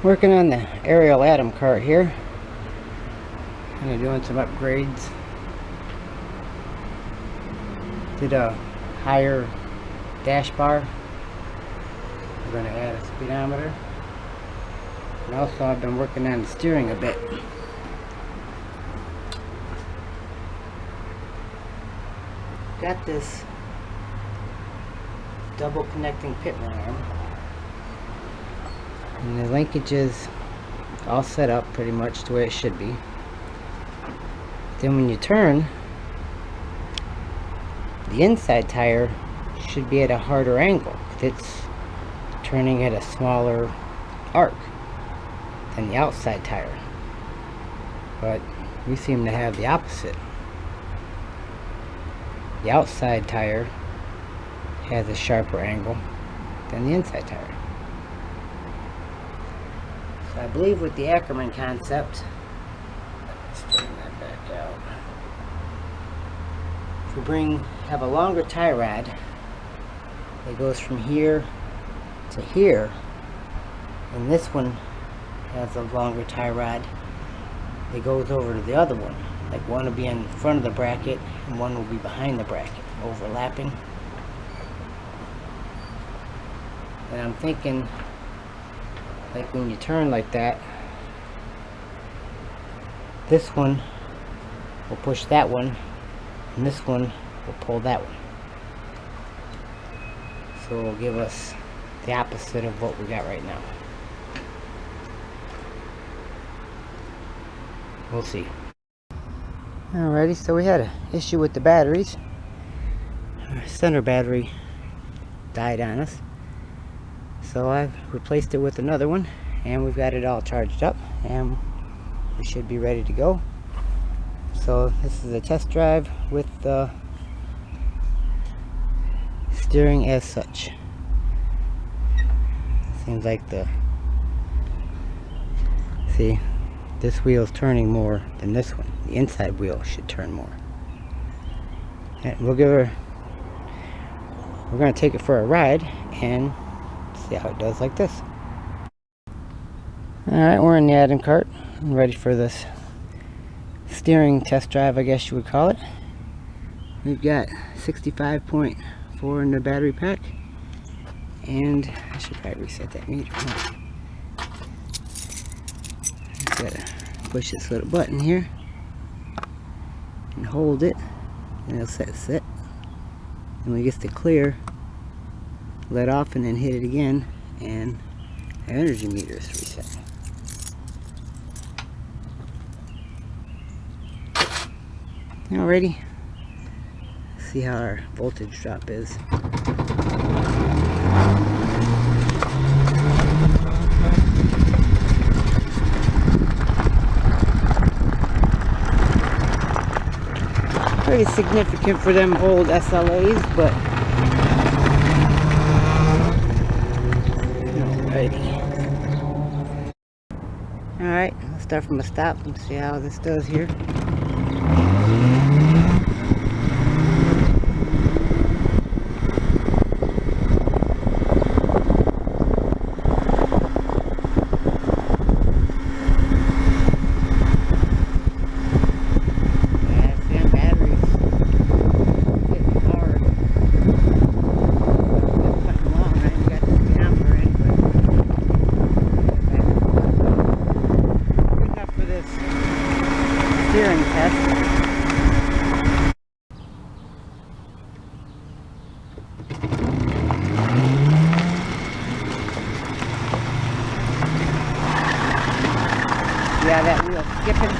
Working on the aerial atom cart here. Kind of doing some upgrades. Did a higher dash bar. We're going to add a speedometer. And also I've been working on the steering a bit. Got this double connecting pitman arm. And the linkage is all set up pretty much the way it should be. Then when you turn, the inside tire should be at a harder angle. It's turning at a smaller arc than the outside tire. But we seem to have the opposite. The outside tire has a sharper angle than the inside tire. So I believe with the Ackermann concept, let's straighten that back out. If we have a longer tie rod that goes from here to here, and this one has a longer tie rod that goes over to the other one. Like one will be in front of the bracket and one will be behind the bracket, overlapping. And I'm thinking, like when you turn like that, this one will push that one and this one will pull that one. So it'll give us the opposite of what we got right now. We'll see. Alrighty, so we had an issue with the batteries. Our center battery died on us. So I've replaced it with another one, and we've got it all charged up, and we should be ready to go. So this is a test drive with the steering as such. Seems like see, this wheel's turning more than this one. The inside wheel should turn more. And we're going to take it for a ride and see how it does like this. Alright, we're in the atom cart. I'm ready for this steering test drive, I guess you would call it. We've got 65.4 in the battery pack. And I should probably reset that meter. Just gotta push this little button here and hold it, and it'll set. And when it gets to clear, let off and then hit it again, and the energy meter is reset. Alrighty, let's see how our voltage drop is. Pretty significant for them old SLAs, but alrighty. Alright, let's start from a stop and see how this does here. Steering test. Yeah, that wheel skipping.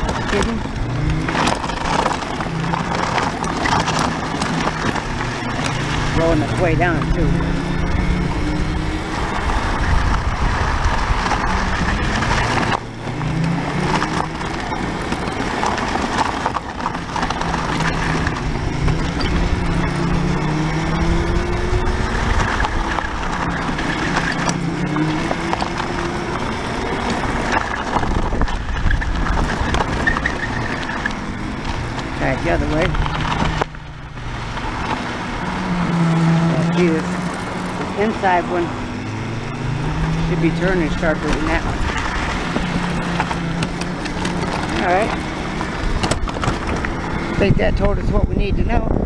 Rolling its way down too. Back the other way. See, this inside one should be turning sharper than that one. Alright. I think that told us what we need to know.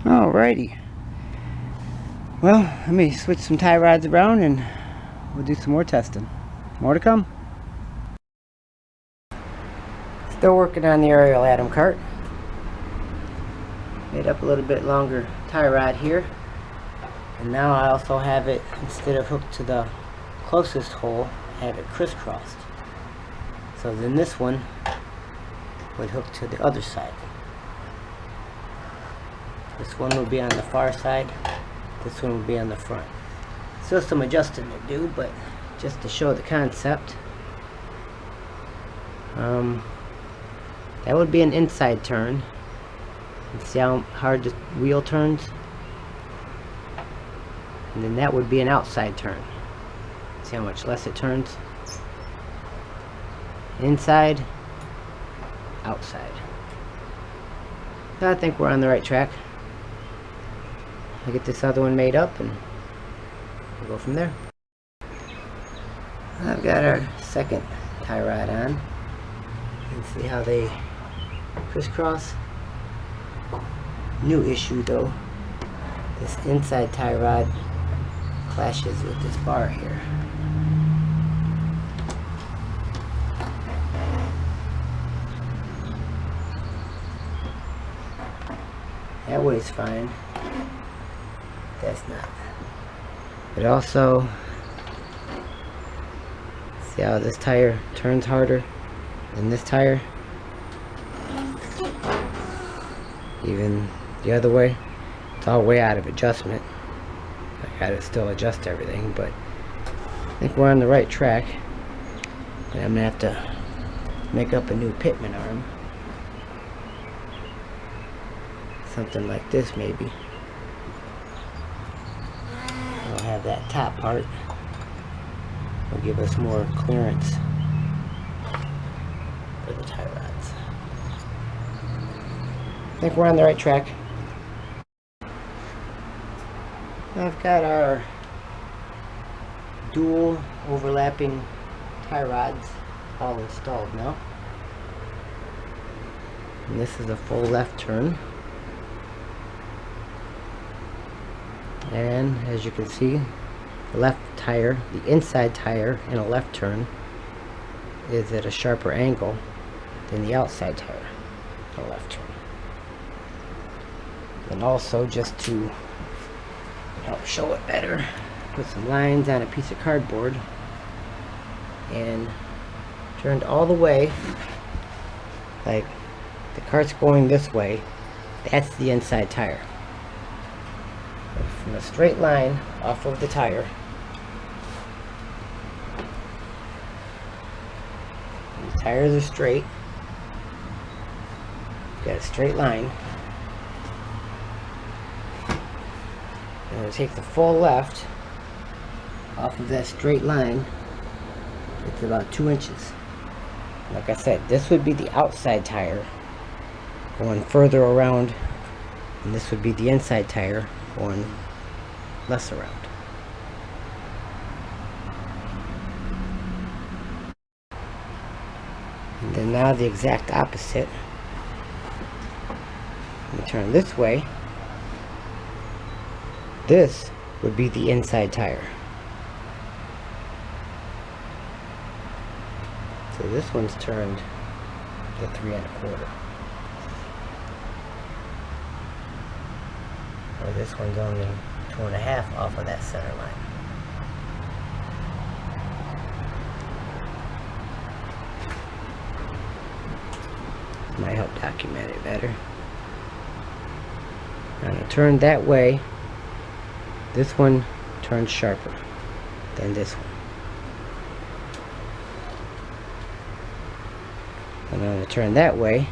Alrighty. Well, let me switch some tie rods around and we'll do some more testing. More to come. Still working on the aerial atom cart. Made up a little bit longer tie rod here. And now I also have it, instead of hooked to the closest hole, I have it crisscrossed. So then this one would hook to the other side. This one will be on the far side, this one will be on the front. Still some adjusting to do, but just to show the concept. That would be an inside turn. And see how hard the wheel turns? And then that would be an outside turn. See how much less it turns? Inside, outside. So I think we're on the right track. I'll get this other one made up and we'll go from there. I've got our second tie rod on. You can see how they crisscross. New issue though, this inside tie rod clashes with this bar here. That way's fine. That's not. But also, see how this tire turns harder than this tire? Even the other way, it's all way out of adjustment. I gotta still adjust everything, but I think we're on the right track. And I'm gonna have to make up a new pitman arm. Something like this maybe. We'll have that top part. Will give us more clearance for the tie rods. I think we're on the right track. I've got our dual overlapping tie rods all installed now. And this is a full left turn. And as you can see, the left tire, the inside tire in a left turn is at a sharper angle than the outside tire in a left turn. And also, just to help show it better, put some lines on a piece of cardboard and turned all the way, like the cart's going this way, that's the inside tire. From a straight line off of the tire, the tires are straight, you've got a straight line. I'm going to take the full left off of that straight line. It's about 2 inches. Like I said, this would be the outside tire going further around, and this would be the inside tire going less around. And then now the exact opposite. I'm going to turn this way. This would be the inside tire. So this one's turned to 3 1/4. Or this one's only 2 1/2 off of that center line. Might help document it better. Now to turn that way, this one turns sharper than this one. And then to turn that way,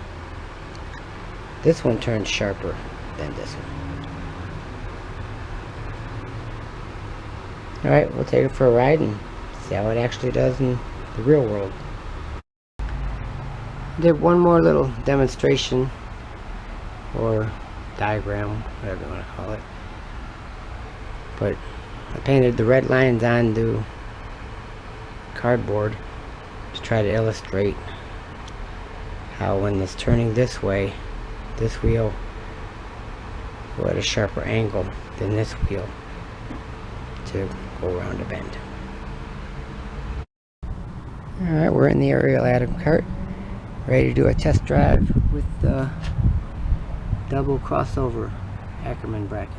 this one turns sharper than this one. Alright, we'll take it for a ride and see how it actually does in the real world. Did one more little demonstration or diagram, whatever you want to call it. But I painted the red lines onto cardboard to try to illustrate how when it's turning this way, this wheel will at a sharper angle than this wheel to go around a bend. Alright, we're in the aerial Atom cart, ready to do a test drive with the double crossover Ackermann bracket.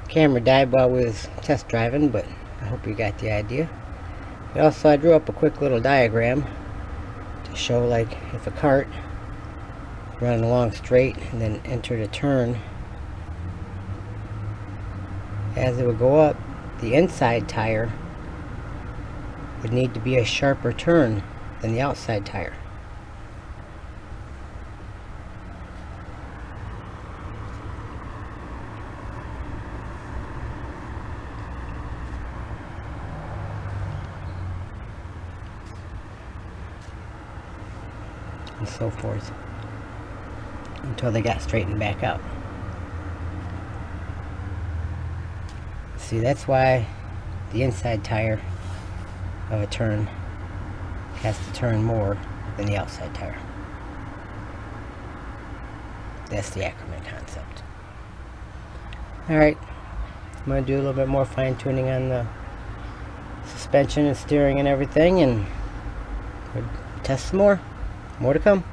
Camera died while we was test driving, but I hope you got the idea. But also I drew up a quick little diagram to show, like, if a cart running along straight and then entered a turn, as it would go up, the inside tire would need to be a sharper turn than the outside tire. And so forth until they got straightened back out. See, that's why the inside tire of a turn has to turn more than the outside tire. That's the Ackermann concept. Alright, I'm going to do a little bit more fine tuning on the suspension and steering and everything, and we'll test some more. More to come.